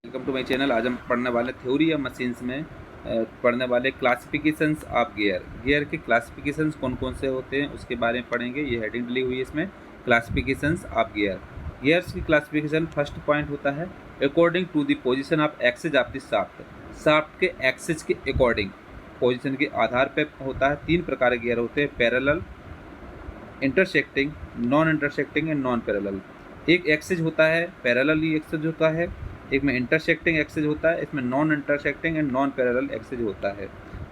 Welcome to my channel. आज हम पढ़ने वाले थ्योरी ऑफ मशीन्स में पढ़ने वाले क्लासिफिकेशंस ऑफ गियर के क्लासिफिकेशंस कौन कौन से होते हैं उसके बारे में पढ़ेंगे। ये हेडिंग डली हुई है इसमें, क्लासिफिकेशंस ऑफ गियर्स की क्लासिफिकेशन। फर्स्ट पॉइंट होता है according to the position of axes of the shaft के एक्सेज के अकॉर्डिंग, पोजीशन के आधार पर होता है। 3 प्रकार के गियर होते हैं, parallel, intersecting, non intersecting and non parallel. एक एक्सेज होता है पैरेलल एक्सेज होता है, एक में इंटरसेक्टिंग एक्सेज होता है, इसमें non intersecting and non parallel axes होता है।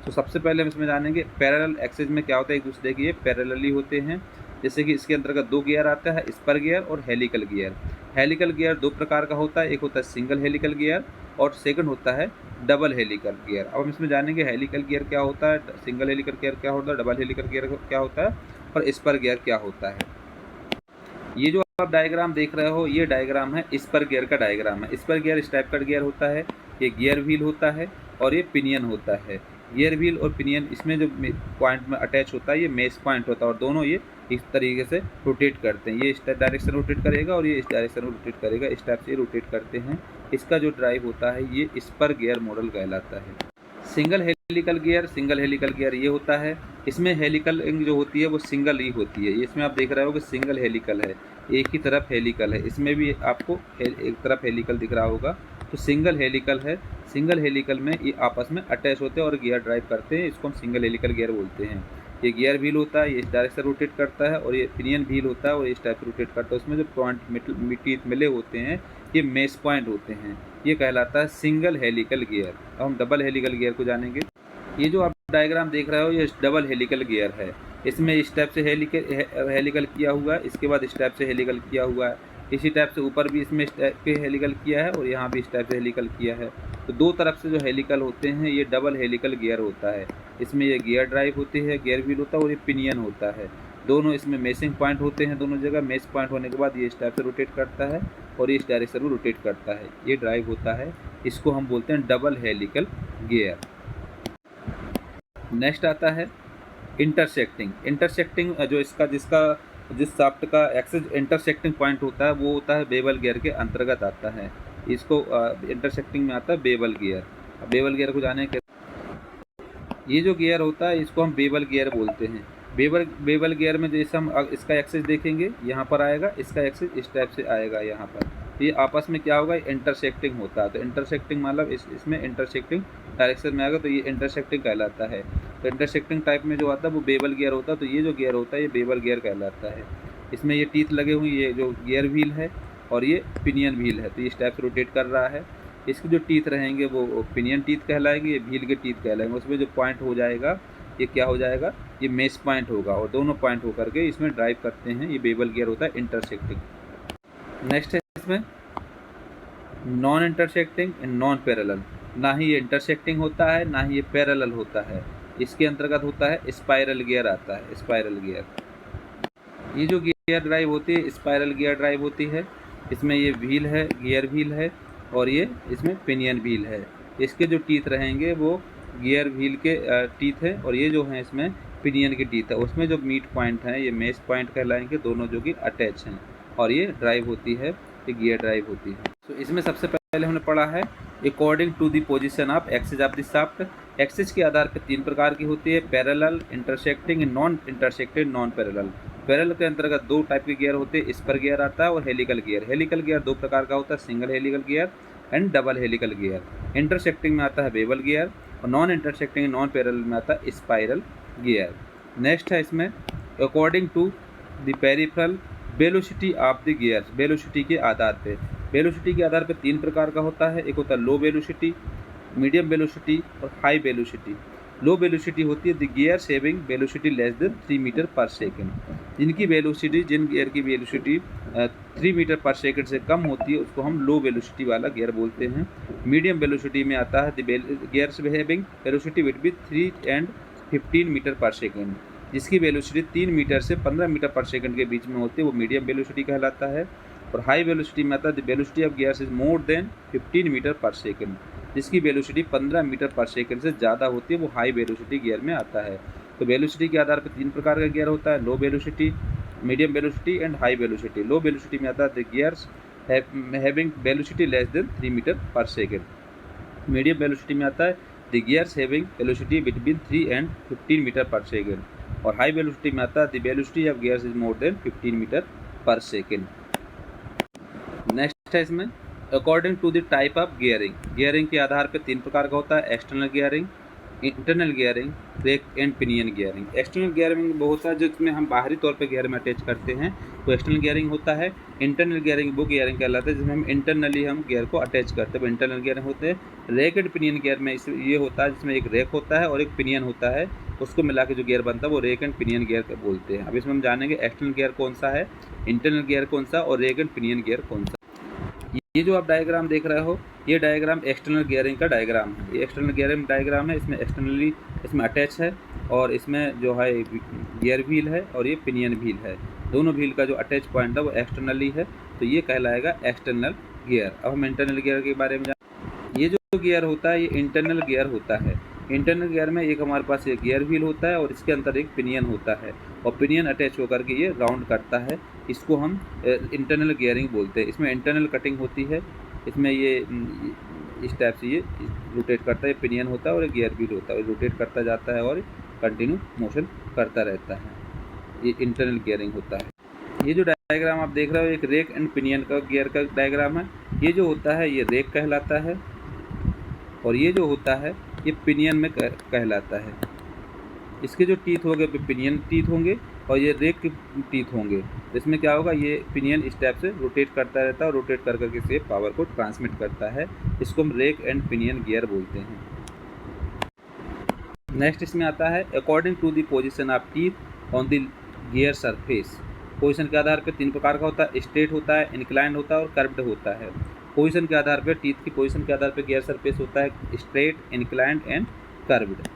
तो सबसे पहले हम इसमें जानेंगे पैरेलल एक्सेज में क्या होता है। एक दूसरे के ये पैरेलली होते हैं, जैसे कि इसके अंतर्गत 2 गियर आता है, स्पर गियर और हेलिकल गियर। हेलिकल गियर 2 प्रकार का होता है, एक होता है सिंगल हेलिकल गियर और सेकंड होता है डबल हेलिकल गियर। अब हम इसमें जानेंगे हेलिकल गियर क्या होता है, सिंगल हेलिकल गियर क्या होता है, डबल हेलिकल गियर क्या होता है और स्पर गियर क्या होता है। ये जो आप डायग्राम देख रहे हो, ये डायग्राम है स्पर गियर का डायग्राम है। स्पर गियर इस टाइप का गियर होता है, ये गियर व्हील होता है और ये पिनियन होता है। गियर व्हील और पिनियन इसमें जो पॉइंट में अटैच होता है ये मेस पॉइंट होता है और दोनों ये इस तरीके से रोटेट करते हैं। ये इस डायरेक्शन रोटेट करेगा और ये इस डायरेक्शन में रोटेट करेगा, इस टाइप से रोटेट करते हैं। इसका जो ड्राइव होता है ये स्पर गियर मॉडल कहलाता है। सिंगल हेलिकल गियर ये होता है, इसमें हेलिकल जो होती है वो सिंगल ही होती है। इसमें आप देख रहे हो कि सिंगल हेलिकल है, एक ही तरफ हेलिकल है। इसमें भी आपको एक तरफ हेलिकल दिख रहा होगा, तो सिंगल हेलिकल है। सिंगल हेलिकल में ये आपस में अटैच होते हैं और गियर ड्राइव करते हैं, इसको हम सिंगल हेलिकल गियर बोलते हैं। ये गियर व्हील होता है, ये इस डायरेक्शन रोटेट करता है और ये पिनियन व्हील होता है और इस टाइप से रोटेट करता है। उसमें जो पॉइंट टीथ मिले होते हैं ये मेस पॉइंट होते हैं, ये कहलाता है सिंगल हेलिकल गियर। अब हम डबल हेलिकल गियर को जानेंगे। ये जो आप डायग्राम देख रहे हो ये डबल हेलिकल गियर है। इसमें इस टाइप से हेलिकल किया हुआ है, इसके बाद इस टाइप से हेलिकल किया हुआ है, इसी टाइप से ऊपर भी इसमें इस टाइप के हेलिकल किया है और यहाँ भी इस टाइप से हेलिकल किया है। तो 2 तरफ से जो हेलिकल होते हैं ये डबल हेलिकल गियर होता है। इसमें ये गियर ड्राइव होती है, गियर व्हील होता है और ये पिनियन होता है। दोनों इसमें मेसिंग पॉइंट होते हैं, दोनों जगह मेस पॉइंट होने के बाद ये इस टाइप से रोटेट करता है और इस डायरेक्शन में रोटेट करता है, ये ड्राइव होता है। इसको हम बोलते हैं डबल हेलिकल गियर। नेक्स्ट आता है इंटरसेक्टिंग जो जिस शाफ्ट का एक्सेस इंटरसेक्टिंग पॉइंट होता है वो होता है बेवल गियर के अंतर्गत आता है। इसको इंटरसेक्टिंग में आता है बेवल गियर। अब बेवल गियर को जाने के ये जो गियर होता है इसको हम बेवल गियर बोलते हैं। बेवल गियर में जैसे हम इसका एक्सेस देखेंगे यहाँ पर आएगा, इसका एक्सेस इस टाइप से आएगा यहाँ पर। ये आपस में क्या होगा, इंटरसेक्टिंग होता है। तो इंटरसेक्टिंग मतलब इसमें इंटरसेक्टिंग डायरेक्शन में आएगा तो ये इंटरसेक्टिंग कहलाता है। तो इंटरसेक्टिंग टाइप में जो आता है वो बेवल गियर होता है। तो ये जो गियर होता है ये बेवल गियर कहलाता है। इसमें ये टीथ लगे हुए, ये जो गियर व्हील है और ये पिनियन व्हील है, तो ये इस टाइप से रोटेट कर रहा है। इसके जो टीथ रहेंगे वो पिनियन टीथ कहलाएंगे, ये व्हील के टीथ कहलाएंगे। उसमें जो पॉइंट हो जाएगा ये क्या हो जाएगा, ये मेस पॉइंट होगा और दोनों पॉइंट होकर के इसमें ड्राइव करते हैं। ये बेवल गियर होता है इंटरसेक्टिंग। नेक्स्ट है इसमें non intersecting and non parallel. ना ही ये इंटरसेक्टिंग होता है ना ही ये पैरेलल होता है। इसके अंतर्गत होता है स्पाइरल गियर आता है, स्पाइरल गियर। ये जो गियर ड्राइव होती है स्पाइरल गियर ड्राइव होती है। इसमें ये व्हील है, गियर व्हील है और ये इसमें पिनियन व्हील है। इसके जो टीथ रहेंगे वो गियर व्हील के टीथ है और ये जो हैं इसमें पिनियन के टीथ है। उसमें जो मीट पॉइंट हैं ये मेस पॉइंट कहलाएंगे, दोनों जो कि अटैच हैं और ये ड्राइव होती है, ये गियर ड्राइव होती है। तो इसमें सबसे पहले हमने पढ़ा है according to the position of axes of the shaft. Axes के आधार पर 3 प्रकार की होती है, parallel, intersecting, non intersected, non parallel. Parallel के अंतर्गत 2 टाइप के गियर होते हैं, स्पर गियर आता है और हेलिकल गियर। हेलिकल गियर 2 प्रकार का होता है, single helical gear and double helical gear. Intersecting में आता है बेवल गियर और नॉन इंटरसेक्टिंग नॉन पैरेलल में आता है स्पाइरल गियर। नेक्स्ट है इसमें according to the peripheral velocity of the gears. Velocity के आधार पे, वेलोसिटी के आधार पे 3 प्रकार का होता है, एक होता है लो वेलोसिटी, मीडियम वेलोसिटी और हाई वेलोसिटी। लो वेलोसिटी होती है the gears having velocity less than 3 metre per second. जिन गियर की वेलोसिटी 3 मीटर पर सेकेंड से कम होती है उसको हम लो वेलोसिटी वाला गियर बोलते हैं। मीडियम वेलोसिटी में आता है the gears having velocity between 3 and 15 metre per second. जिसकी वेलोसिटी 3 मीटर से 15 मीटर पर सेकंड के बीच में होती है वो मीडियम वेलोसिटी कहलाता है। और हाई वेलोसिटी में आता है the velocity of gears is more than 15 metre per second. जिसकी वेलोसिटी 15 मीटर पर सेकंड से ज़्यादा होती है वो हाई वेलोसिटी गियर में आता है। तो वेलोसिटी के आधार पर 3 प्रकार का गियर होता है, low velocity, medium velocity and high velocity. Low velocity में आता है the gears having velocity less than 3 metre per second. Medium velocity में आता है the gears having velocity between 3 and 15 metre per second. और हाई वेलोसिटी में आता है the velocity of gears is more than 15 metre per second. Next है इसमें according to the type of gearing. Gearing के आधार पर 3 प्रकार का होता है, external gearing, internal gearing, brake and pinion gearing. External gearing वो होता है जिसमें हम बाहरी तौर पे गियर में अटैच करते हैं, वो एक्सटर्नल गियरिंग होता है। इंटरनल गियरिंग वो गियरिंग कहलाता है जिसमें हम इंटरनली हम गियर को अटैच करते हैं, वो इंटरनल गियरिंग होते हैं। रैक एंड पिनियन गियर में ये होता है जिसमें एक रैक होता है और एक पिनियन होता है, उसको मिला के जो गियर बनता है वो रैक एंड पिनियन गियर बोलते हैं। अब इसमें हम जानेंगे एक्सटर्नल गियर कौन सा है, इंटरनल गियर कौन सा और रैक एंड पिनियन गियर कौन सा। ये जो आप डायग्राम देख रहे हो, ये डायग्राम एक्सटर्नल गियरिंग का डायग्राम है। ये एक्सटर्नल गियरिंग डायग्राम है, इसमें एक्सटर्नली इसमें अटैच है और इसमें जो है गियर व्हील है और ये पिनियन व्हील है। दोनों व्हील का जो अटैच पॉइंट है वो एक्सटर्नली है, तो ये कहलाएगा एक्सटर्नल गियर। अब हम इंटरनल गियर के बारे में ये जो गियर होता है ये इंटरनल गियर होता है। इंटरनल गियर में एक हमारे पास ये गियर व्हील होता है और इसके अंदर एक पिनियन होता है और पिनियन अटैच होकर के ये राउंड करता है, इसको हम इंटरनल गियरिंग बोलते हैं। इसमें इंटरनल कटिंग होती है, इसमें ये इस टाइप से ये रोटेट करता है, पिनियन होता है और गियर व्हील होता है, रोटेट करता जाता है और कंटिन्यू मोशन करता रहता है, ये इंटरनल गियरिंग होता है। ये जो डायग्राम आप देख रहे हो एक रेक एंड पिनियन का गियर का डायग्राम है। ये जो होता है ये रेक कहलाता है और ये जो होता है ये पिनियन में कहलाता है। इसके जो टीथ होंगे पिनियन टीथ होंगे और ये रेक के टीथ होंगे। इसमें क्या होगा, ये पिनियन इस टाइप से रोटेट करता रहता है और रोटेट कर करके से पावर को ट्रांसमिट करता है, इसको हम रेक एंड पिनियन गियर बोलते हैं। नेक्स्ट इसमें आता है according to the position of teeth on the gear surface. Position के आधार पर 3 प्रकार का होता है, स्ट्रेट होता है, इंक्लाइंड होता है और कर्व्ड होता है। पोजीशन के आधार पर टीथ की पोजीशन के आधार पर गियर सरफेस होता है स्ट्रेट, इंक्लाइंड एंड कर्व्ड।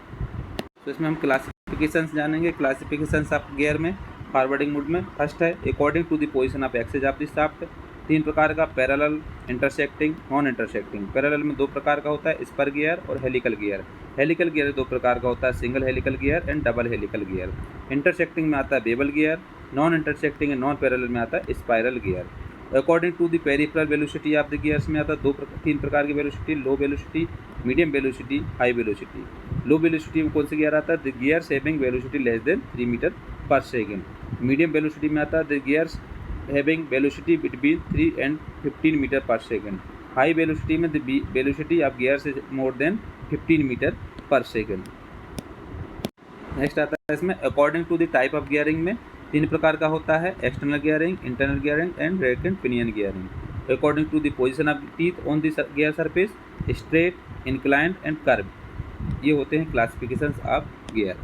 तो इसमें हम क्लासिफिकेशंस जानेंगे, क्लासिफिकेशंस ऑफ गियर में फॉरवर्डिंग मोड में। फर्स्ट है according to the position of axes of the shaft. 3 प्रकार का, parallel, intersecting, non intersecting. Parallel में 2 प्रकार का होता है, स्पर गियर और हेलिकल गियर। हेलिकल गियर 2 प्रकार का होता है, single helical gear and double helical gear. Intersecting में आता है bevel gear, non intersecting and non parallel में आता है spiral gear. According to the peripheral velocity of the gears में आता है 3 प्रकार की velocity, low velocity, medium velocity, high velocity. Low velocity में कौन सा गियर आता है, the gears having velocity less than 3 metre per second. Medium velocity में आता है the gears having velocity between 3 and 15 metre per second. High velocity में the velocity of gears is more than 15 metre per second. Next आता है इसमें according to the type of gearing में 3 प्रकार का होता है, external gearing, internal gearing and rack and pinion gearing. According to the position of teeth on the gear surface, straight, inclined and curve. ये होते हैं क्लासिफिकेशंस ऑफ गियर।